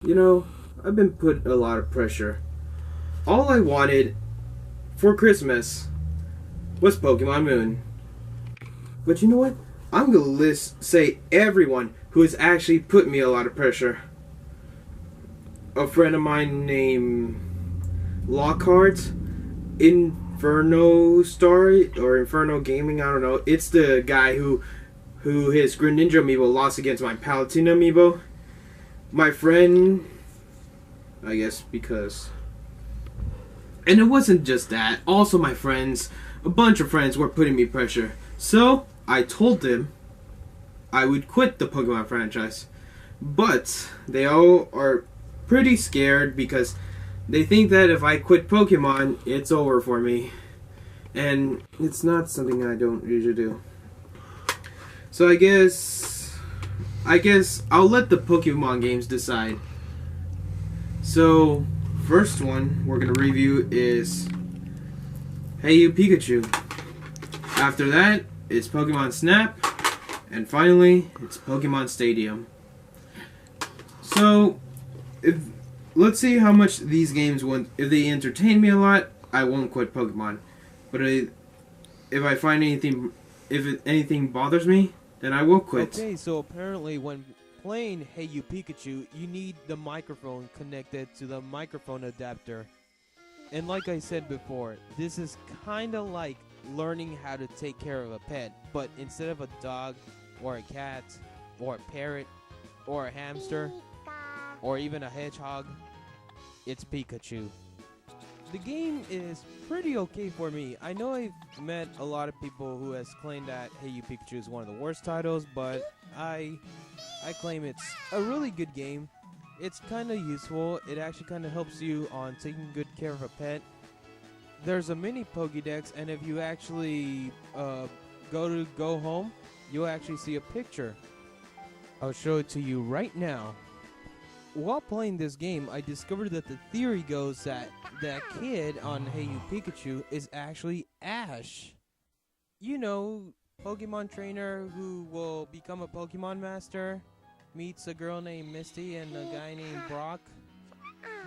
You know, I've been put a lot of pressure. All I wanted for Christmas was Pokemon Moon. But you know what? I'm gonna say everyone who has actually put me a lot of pressure. A friend of mine named Lockhart, Inferno Story or Inferno Gaming, I don't know. It's the guy who his Greninja amiibo lost against my Palutena amiibo. My friend, I guess because. And it wasn't just that. Also, my friends, a bunch of friends were putting me pressure. So, I told them I would quit the Pokemon franchise. But, they all are pretty scared because they think that if I quit Pokemon, it's over for me. And it's not something I don't usually do. So, I guess I'll let the Pokemon games decide. So, first one we're gonna review is Hey You Pikachu. After that, it's Pokemon Snap, and finally, it's Pokemon Stadium. So, if let's see how much these games won't. If they entertain me a lot, I won't quit Pokemon. But if I find anything, anything bothers me, then I will quit. Okay, so apparently when playing Hey You Pikachu, you need the microphone connected to the microphone adapter. And like I said before, this is kind of like learning how to take care of a pet, but instead of a dog or a cat or a parrot or a hamster or even a hedgehog, it's Pikachu. The game is pretty okay for me. I know I've met a lot of people who has claimed that Hey You Pikachu is one of the worst titles, but I claim it's a really good game. It's kind of useful. It actually kind of helps you on taking good care of a pet. There's a mini Pokédex, and if you actually go home, you'll actually see a picture. I'll show it to you right now. While playing this game, I discovered that the theory goes that that kid on Hey You Pikachu is actually Ash. You know, Pokemon trainer who will become a Pokemon master, meets a girl named Misty and a guy named Brock.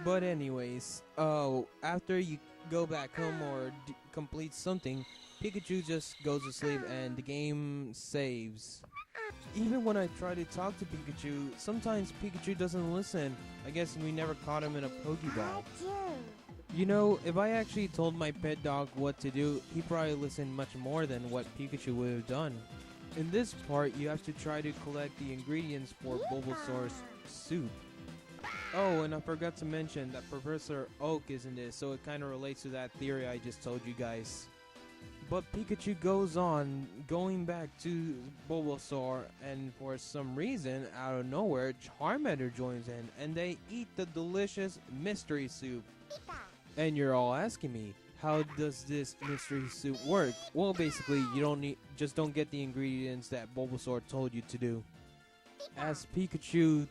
But anyways, after you go back home or complete something, Pikachu just goes to sleep and the game saves. Even when I try to talk to Pikachu, sometimes Pikachu doesn't listen. I guess we never caught him in a Pokeball. You know, if I actually told my pet dog what to do, he'd probably listen much more than what Pikachu would have done. In this part, you have to try to collect the ingredients for Bulbasaur's soup. Oh, and I forgot to mention that Professor Oak is in this, so it kind of relates to that theory I just told you guys. But Pikachu goes on, going back to Bulbasaur, and for some reason, out of nowhere, Charmander joins in, and they eat the delicious mystery soup. And you're all asking me, how does this mystery soup work? Well, basically, just don't get the ingredients that Bulbasaur told you to do. As Pikachu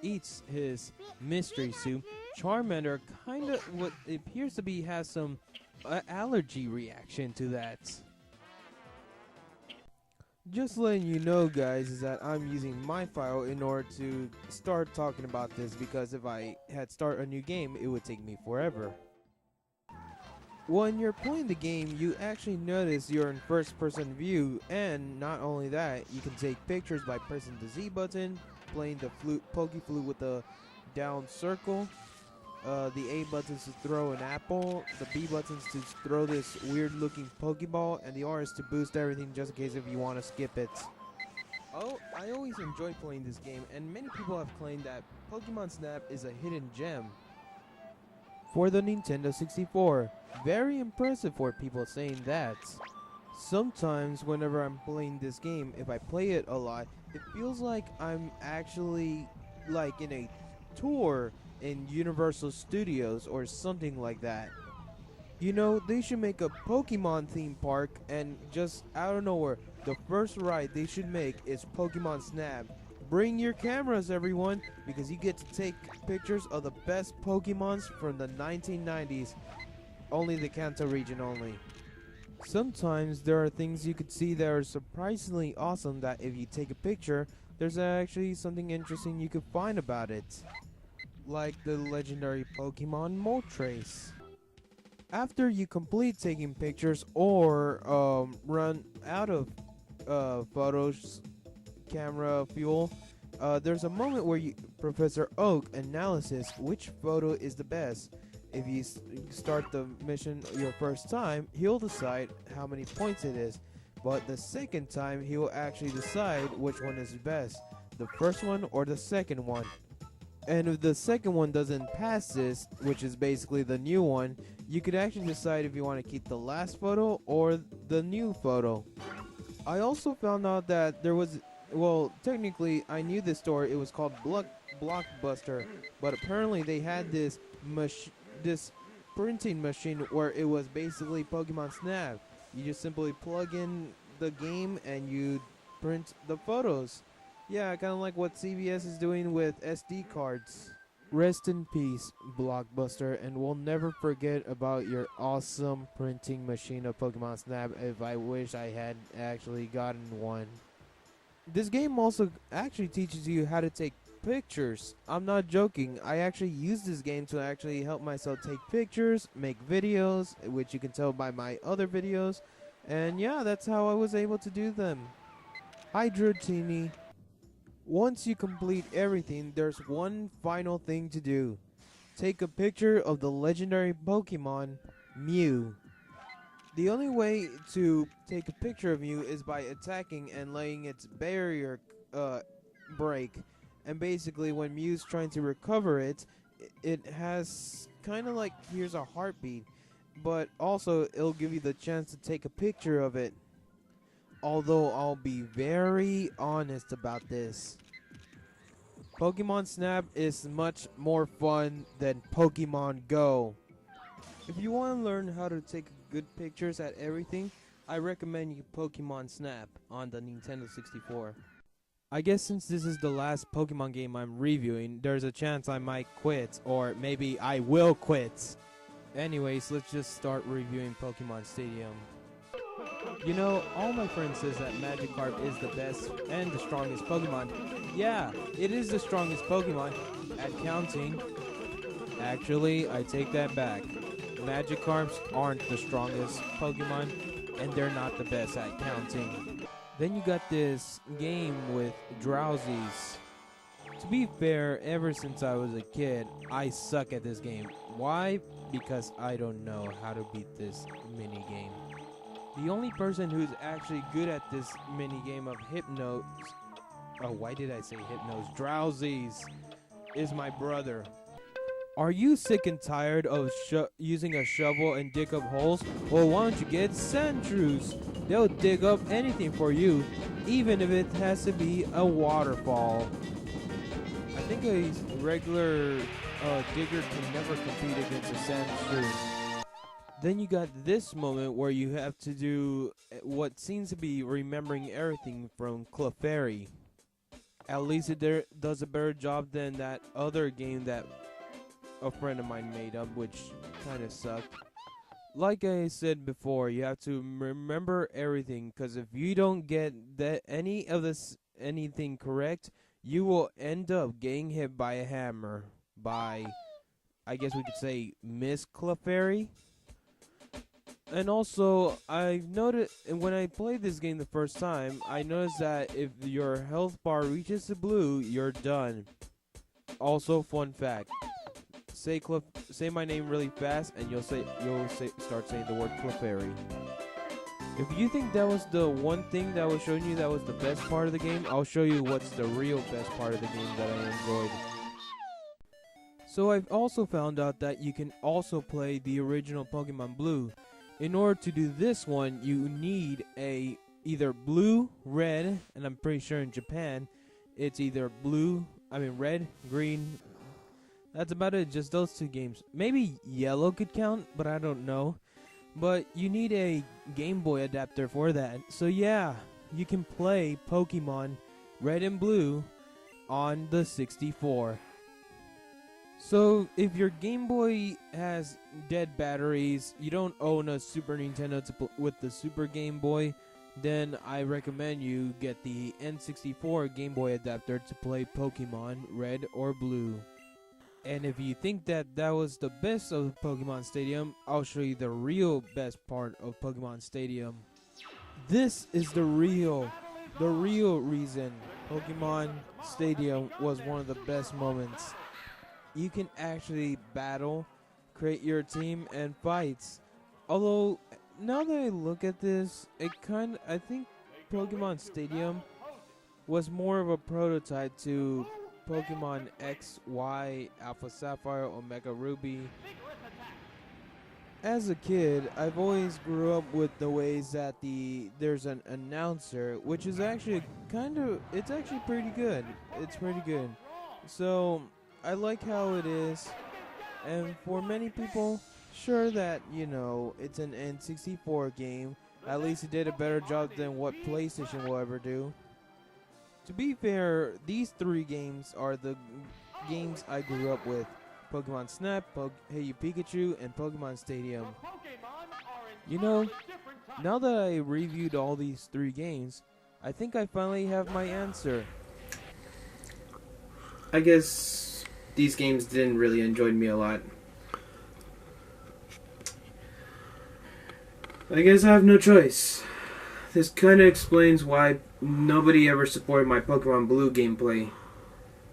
eats his mystery soup, Charmander kind of what appears to be has some allergy reaction to that. Just letting you know, guys, is that I'm using my file in order to start talking about this, because if I had start a new game, it would take me forever. When you're playing the game, you actually notice you're in first person view, and not only that, you can take pictures by pressing the Z button, playing the Poke Flute with the down circle, the A buttons to throw an apple, the B buttons to throw this weird looking Pokeball, and the R is to boost everything just in case if you want to skip it. Oh, I always enjoy playing this game, and many people have claimed that Pokemon Snap is a hidden gem for the Nintendo 64. Very impressive for people saying that. Sometimes whenever I'm playing this game, if I play it a lot, it feels like I'm actually like in a tour in Universal Studios or something like that. You know, they should make a Pokemon theme park, and just out of nowhere, the first ride they should make is Pokemon Snap. Bring your cameras, everyone, because you get to take pictures of the best Pokemons from the 1990s. Only the Kanto region only. Sometimes there are things you could see that are surprisingly awesome that if you take a picture, there's actually something interesting you could find about it. like the legendary Pokemon Moltres. After you complete taking pictures or run out of photos camera fuel, there's a moment where Professor Oak analyzes which photo is the best. If you start the mission your first time, he'll decide how many points it is, but the second time he will actually decide which one is best, the first one or the second one. And if the second one doesn't pass this, which is basically the new one, you could actually decide if you want to keep the last photo or the new photo. I also found out that there was, well, technically I knew this store, it was called Blockbuster, but apparently they had this printing machine where it was basically Pokemon Snap. You just simply plug in the game and you print the photos. Yeah, kind of like what CVS is doing with SD cards. Rest in peace, Blockbuster, and we'll never forget about your awesome printing machine of Pokemon Snap if I wish I had actually gotten one. This game also actually teaches you how to take pictures. I'm not joking. I actually use this game to actually help myself take pictures, make videos, which you can tell by my other videos. And yeah, that's how I was able to do them. Hydrotini. Once you complete everything, there's one final thing to do. Take a picture of the legendary Pokemon, Mew. The only way to take a picture of Mew is by attacking and letting its barrier break. And basically when Mew's trying to recover it, it has kind of like, here's a heartbeat. But also it'll give you the chance to take a picture of it. Although I'll be very honest about this. Pokemon Snap is much more fun than Pokemon Go. If you want to learn how to take good pictures at everything, I recommend you Pokemon Snap on the Nintendo 64. I guess since this is the last Pokemon game I'm reviewing, there's a chance I might quit, or maybe I will quit. Anyways, let's just start reviewing Pokemon Stadium. You know, all my friends says that Magikarp is the best and the strongest Pokemon. Yeah, it is the strongest Pokemon at counting. Actually, I take that back. Magikarps aren't the strongest Pokemon, and they're not the best at counting. Then you got this game with Drowsies. To be fair, ever since I was a kid, I suck at this game. Why? Because I don't know how to beat this mini game. The only person who's actually good at this mini game of why did I say Drowsies, is my brother. Are you sick and tired of using a shovel and dig up holes? Well, why don't you get Sandshrews? They'll dig up anything for you, even if it has to be a waterfall. I think a regular digger can never compete against a Sandshrew. Then you got this moment where you have to do what seems to be remembering everything from Clefairy. At least it does a better job than that other game that a friend of mine made up, which kind of sucked. Like I said before, you have to remember everything, because if you don't get anything correct, you will end up getting hit by a hammer by, I guess we could say, Miss Clefairy. And also, I've noticed when I played this game the first time, I noticed that if your health bar reaches the blue, you're done. Also, fun fact: say my name really fast, and you'll start saying the word Clefairy. If you think that was the one thing that was showing you that was the best part of the game, I'll show you what's the real best part of the game that I enjoyed. So I've also found out that you can also play the original Pokemon Blue. In order to do this one, you need either blue, red, and I'm pretty sure in Japan, it's either red, green. That's about it, just those two games. Maybe yellow could count, but I don't know. But you need a Game Boy adapter for that. So yeah, you can play Pokemon Red and Blue on the 64. So if your Game Boy has dead batteries, you don't own a Super Nintendo with the Super Game Boy, then I recommend you get the N64 Game Boy adapter to play Pokemon Red or Blue. And if you think that that was the best of Pokemon Stadium, I'll show you the real best part of Pokemon Stadium. This is the real reason Pokemon Stadium was one of the best moments. You can actually battle, create your team, and fights. Although, now that I look at this, I think Pokemon Stadium was more of a prototype to Pokemon X, Y, Alpha Sapphire, Omega Ruby. As a kid, I've always grew up with the ways that there's an announcer, which is actually it's actually pretty good. It's pretty good. So, I like how it is. And for many people, sure that, it's an N64 game. At least it did a better job than what PlayStation will ever do. To be fair, these 3 games are the games I grew up with. Pokemon Snap, Hey You Pikachu, and Pokemon Stadium. Now that I reviewed all these 3 games, I think I finally have my answer. I guess these games didn't really enjoy me a lot. I guess I have no choice. This kind of explains why nobody ever supported my Pokemon Blue gameplay.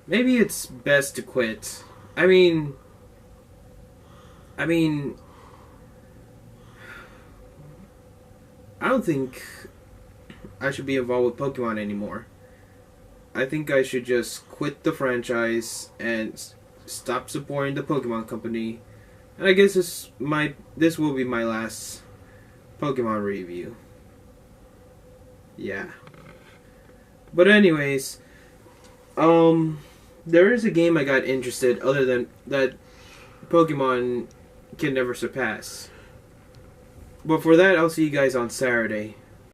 Maybe it's best to quit. I mean, I don't think I should be involved with Pokemon anymore. I think I should just quit the franchise and stop supporting the Pokemon company. And I guess this will be my last Pokemon review. Yeah. But anyways, there is a game I got interested other than that Pokemon can never surpass. But for that, I'll see you guys on Saturday.